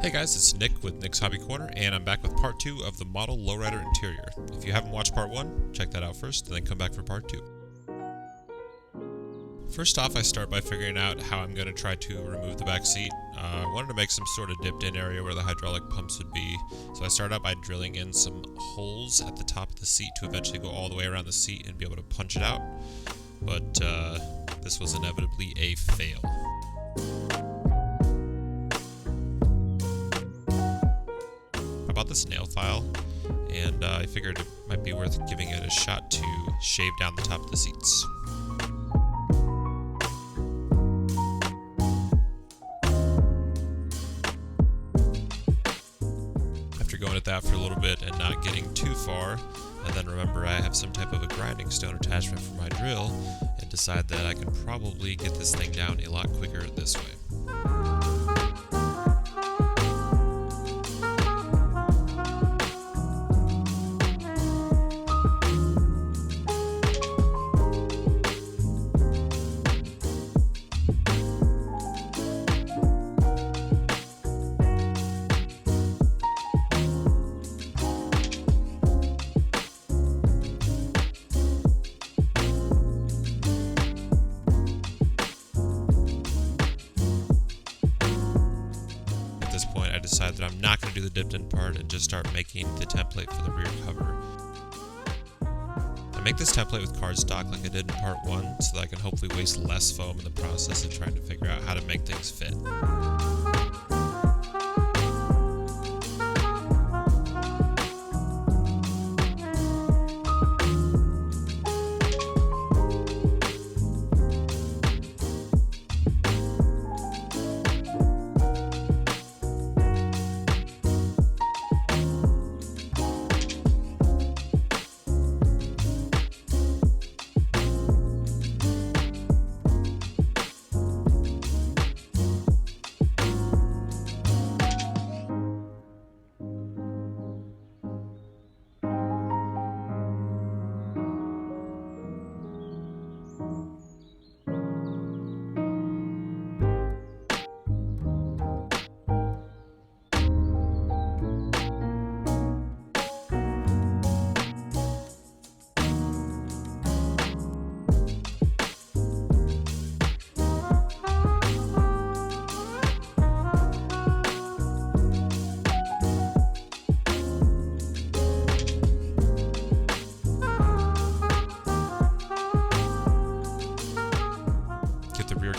Hey guys, it's Nick with Nick's Hobby Corner, and I'm back with part 2 of the model Lowrider interior. If you haven't watched part 1, check that out first, and then come back for part 2. First off, I start by figuring out how I'm going to try to remove the back seat. I wanted to make some sort of dipped-in area where the hydraulic pumps would be, so I started out by drilling in some holes at the top of the seat to eventually go all the way around the seat and be able to punch it out. But this was inevitably a fail. I bought this nail file, and I figured it might be worth giving it a shot to shave down the top of the seats. After going at that for a little bit and not getting too far, I then remember I have some type of a grinding stone attachment for my drill, and decide that I can probably get this thing down a lot quicker this way. I decided that I'm not going to do the dipped in part and just start making the template for the rear cover. I make this template with cardstock like I did in part 1 so that I can hopefully waste less foam in the process of trying to figure out how to make things fit.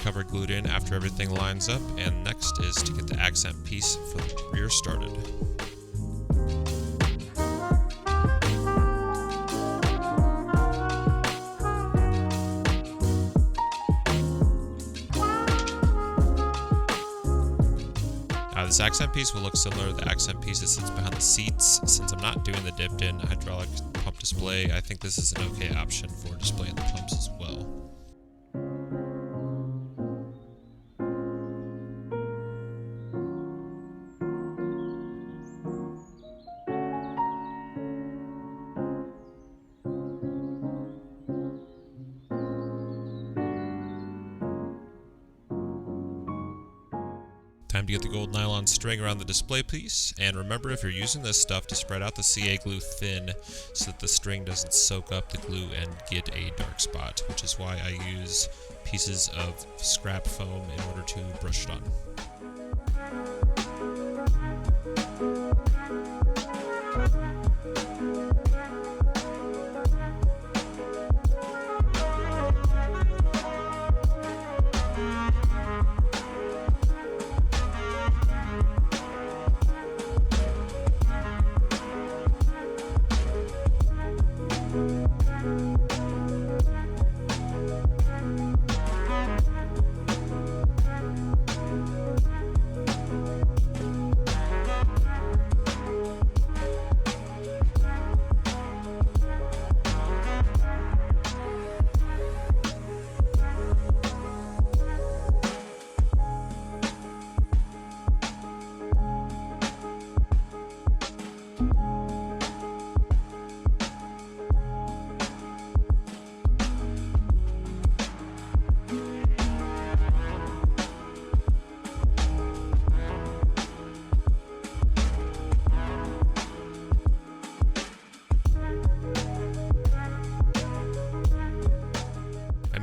Cover glued in after everything lines up, and next is to get the accent piece for the rear started. This accent piece will look similar to the accent piece that sits behind the seats. Since I'm not doing the dipped in hydraulic pump display, I think this is an okay option for displaying the pumps as well. Time to get the gold nylon string around the display piece, and remember, if you're using this stuff, to spread out the CA glue thin so that the string doesn't soak up the glue and get a dark spot, which is why I use pieces of scrap foam in order to brush it on.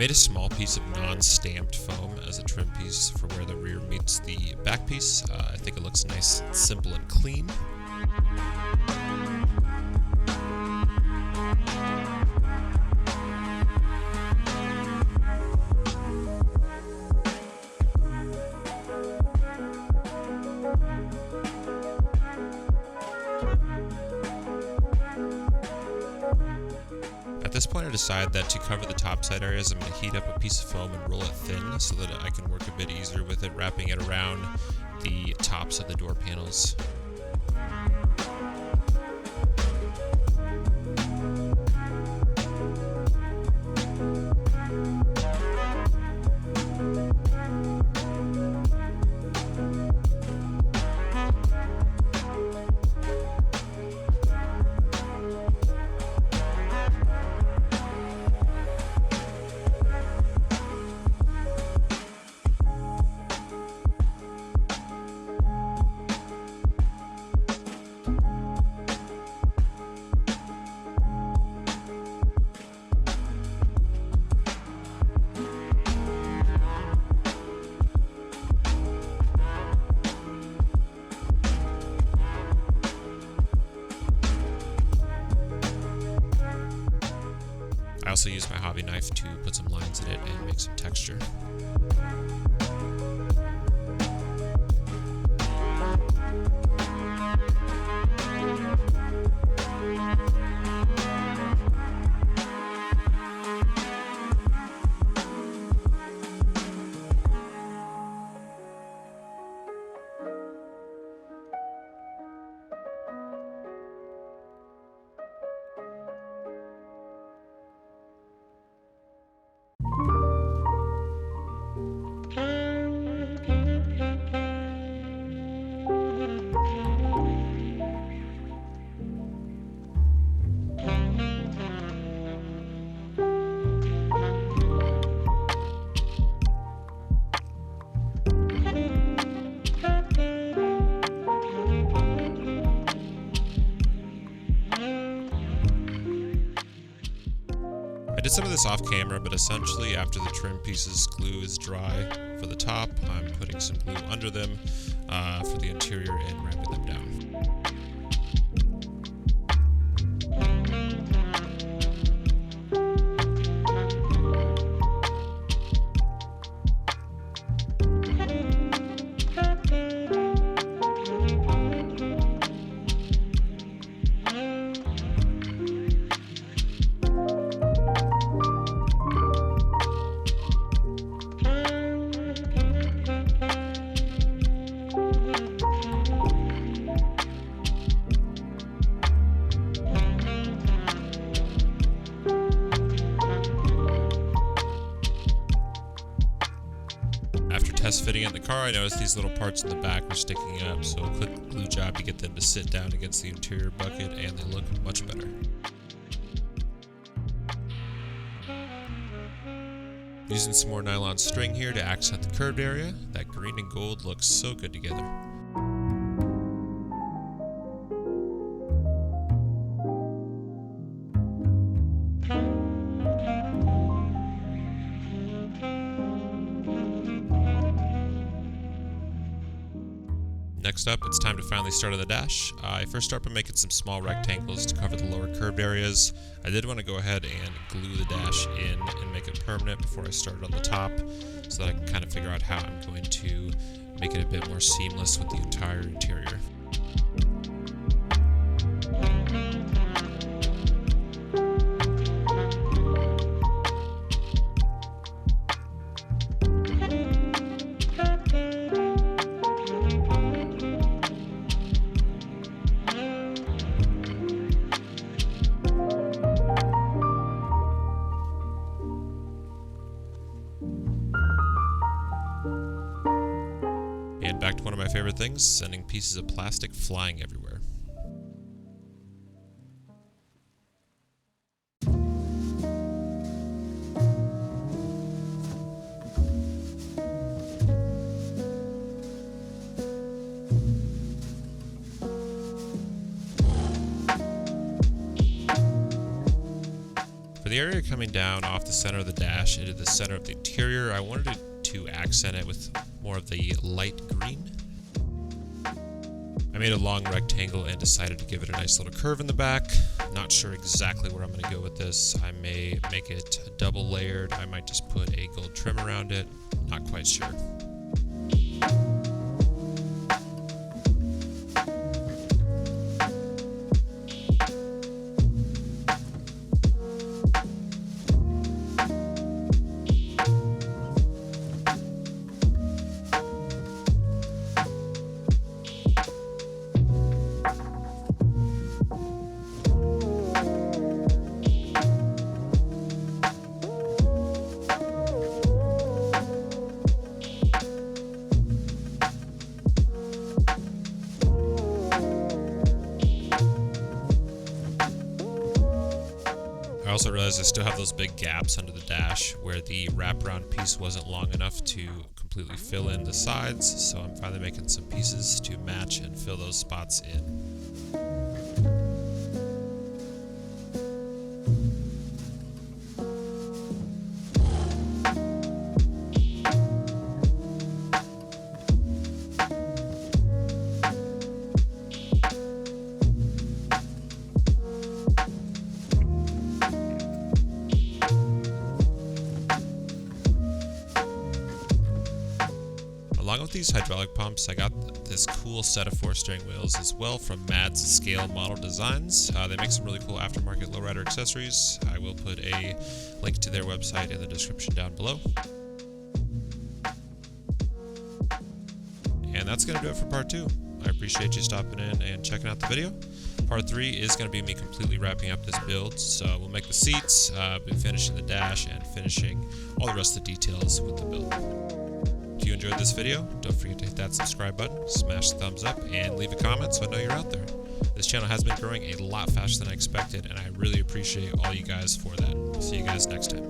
made a small piece of non-stamped foam as a trim piece for where the rear meets the back piece. I think it looks nice, simple, and clean. At this point, I decided that to cover the topside areas, I'm going to heat up a piece of foam and roll it thin so that I can work a bit easier with it, wrapping it around the tops of the door panels. I also use my hobby knife to put some lines in it and make some texture. I did some of this off camera, but essentially after the trim pieces glue is dry for the top, I'm putting some glue under them for the interior and wrapping them down. Test fitting in the car, I noticed these little parts in the back were sticking up, so a quick glue job to get them to sit down against the interior bucket, and they look much better. Using some more nylon string here to accent the curved area. That green and gold looks so good together. Next up, it's time to finally start on the dash. I first start by making some small rectangles to cover the lower curved areas. I did want to go ahead and glue the dash in and make it permanent before I started on the top, so that I can kind of figure out how I'm going to make it a bit more seamless with the entire interior. And back to one of my favorite things, sending pieces of plastic flying everywhere. For the area coming down off the center of the dash into the center of the interior, I wanted to accent it with more of the light green. I made a long rectangle and decided to give it a nice little curve in the back. Not sure exactly where I'm going to go with this. I may make it double layered. I might just put a gold trim around it. Not quite sure. I also realized I still have those big gaps under the dash where the wraparound piece wasn't long enough to completely fill in the sides, so I'm finally making some pieces to match and fill those spots in. Along with these hydraulic pumps, I got this cool set of 4 steering wheels as well from Mad's Scale Model Designs. They make some really cool aftermarket lowrider accessories. I will put a link to their website in the description down below. And that's going to do it for part 2. I appreciate you stopping in and checking out the video. Part 3 is going to be me completely wrapping up this build, so we'll make the seats, be finishing the dash, and finishing all the rest of the details with the build. If you enjoyed this video, don't forget to hit that subscribe button, smash the thumbs up, and leave a comment so I know you're out there. This channel has been growing a lot faster than I expected, and I really appreciate all you guys for that. See you guys next time.